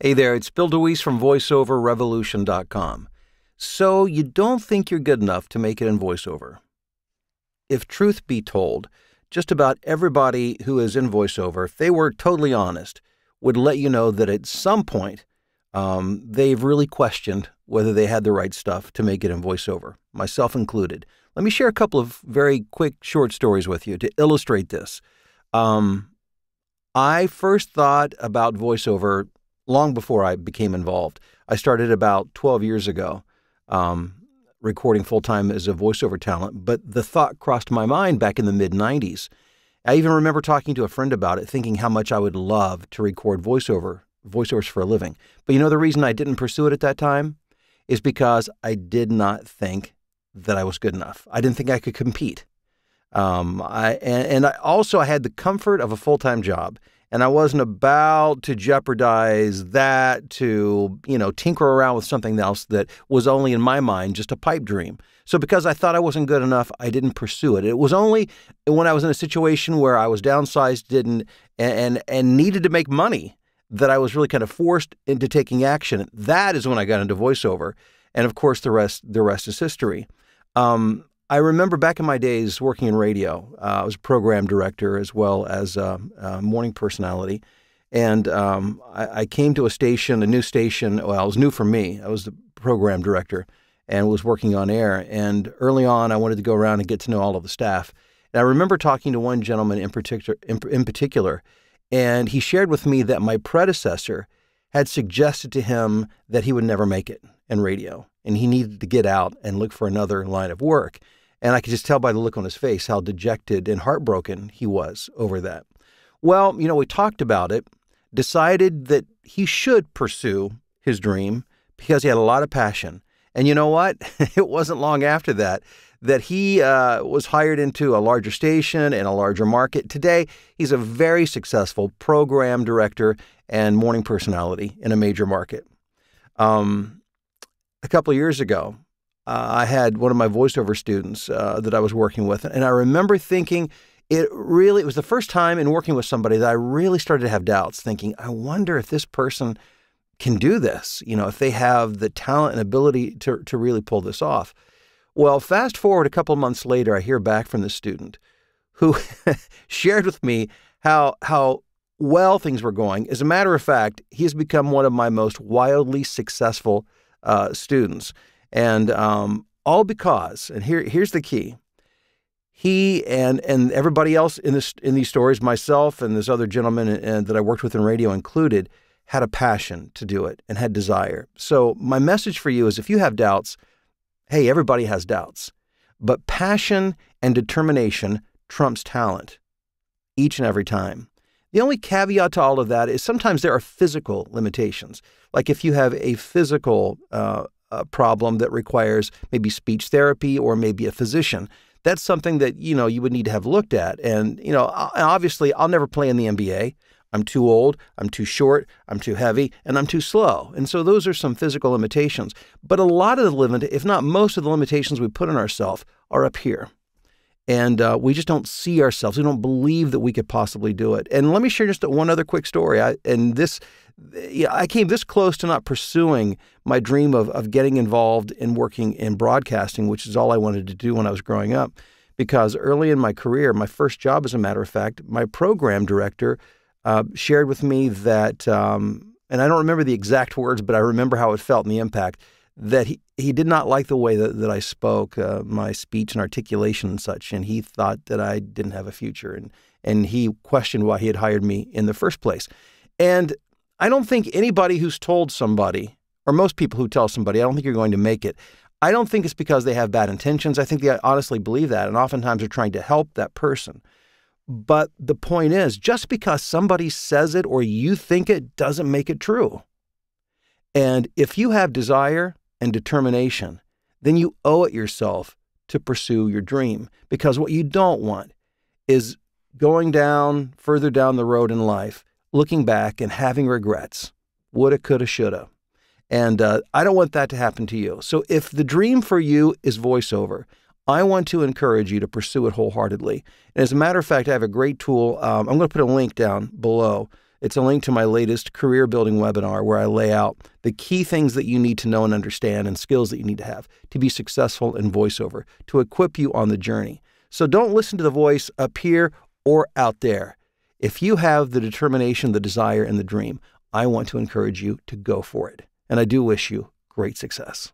Hey there, it's Bill DeWeese from VoiceOverRevolution.com. So you don't think you're good enough to make it in voiceover. If truth be told, just about everybody who is in voiceover, if they were totally honest, would let you know that at some point they've really questioned whether they had the right stuff to make it in voiceover, myself included. Let me share a couple of very quick short stories with you to illustrate this. I first thought about voiceover long before I became involved. I started about 12 years ago recording full-time as a voiceover talent, but the thought crossed my mind back in the mid-'90s. I even remember talking to a friend about it, thinking how much I would love to record voiceovers for a living. But you know the reason I didn't pursue it at that time is because I did not think that I was good enough. I didn't think I could compete. I had the comfort of a full-time job, and I wasn't about to jeopardize that to, tinker around with something else that was only in my mind just a pipe dream. So because I thought I wasn't good enough, I didn't pursue it. It was only when I was in a situation where I was downsized, and needed to make money that I was really kind of forced into taking action. That is when I got into voiceover, and of course the rest is history. I remember back in my days working in radio. I was a program director as well as a morning personality. And I came to a new station. Well, it was new for me. I was the program director and was working on air. And early on, I wanted to go around and get to know all of the staff. And I remember talking to one gentleman in particular, and he shared with me that my predecessor had suggested to him that he would never make it in radio, and he needed to get out and look for another line of work. And I could just tell by the look on his face how dejected and heartbroken he was over that. Well, we talked about it, decided that he should pursue his dream because he had a lot of passion. And you know what? It wasn't long after that he was hired into a larger station and a larger market. Today, he's a very successful program director and morning personality in a major market. A couple of years ago, I had one of my voiceover students that I was working with, and I remember thinking it was the first time in working with somebody that I really started to have doubts, thinking, I wonder if this person can do this, if they have the talent and ability to really pull this off. Well, fast forward a couple of months later, I hear back from this student who shared with me how well things were going. As a matter of fact, he has become one of my most wildly successful students. And all because, and here's the key, he and everybody else in these stories, myself and this other gentleman that I worked with in radio included, had a passion to do it and had desire. So my message for you is if you have doubts, hey, everybody has doubts, but passion and determination trumps talent each and every time. The only caveat to all of that is sometimes there are physical limitations. Like if you have a physical problem that requires maybe speech therapy or maybe a physician, that's something that, you would need to have looked at. And, obviously I'll never play in the NBA. I'm too old, I'm too short, I'm too heavy, and I'm too slow. And so those are some physical limitations. But a lot of if not most of the limitations we put on ourselves are up here. And we just don't see ourselves. We don't believe that we could possibly do it. And let me share just one other quick story. I came this close to not pursuing my dream of getting involved in working in broadcasting, which is all I wanted to do when I was growing up. Because early in my career, my first job, as a matter of fact, my program director shared with me that, and I don't remember the exact words, but I remember how it felt and the impact, that he did not like the way that I spoke, my speech and articulation and such, and he thought that I didn't have a future, and he questioned why he had hired me in the first place. And I don't think anybody who's told somebody, or most people who tell somebody, I don't think you're going to make it, I don't think it's because they have bad intentions. I think they honestly believe that, and oftentimes they're trying to help that person. But the point is, just because somebody says it or you think it doesn't make it true. And if you have desire and determination, then you owe it yourself to pursue your dream. Because what you don't want is going further down the road in life, looking back and having regrets. Woulda, coulda, shoulda. And I don't want that to happen to you. So if the dream for you is voiceover, I want to encourage you to pursue it wholeheartedly. And as a matter of fact, I have a great tool. I'm going to put a link down below It's a link to my latest career building webinar where I lay out the key things that you need to know and understand and skills that you need to have to be successful in voiceover, to equip you on the journey. So don't listen to the voice up here or out there. If you have the determination, the desire, and the dream, I want to encourage you to go for it. And I do wish you great success.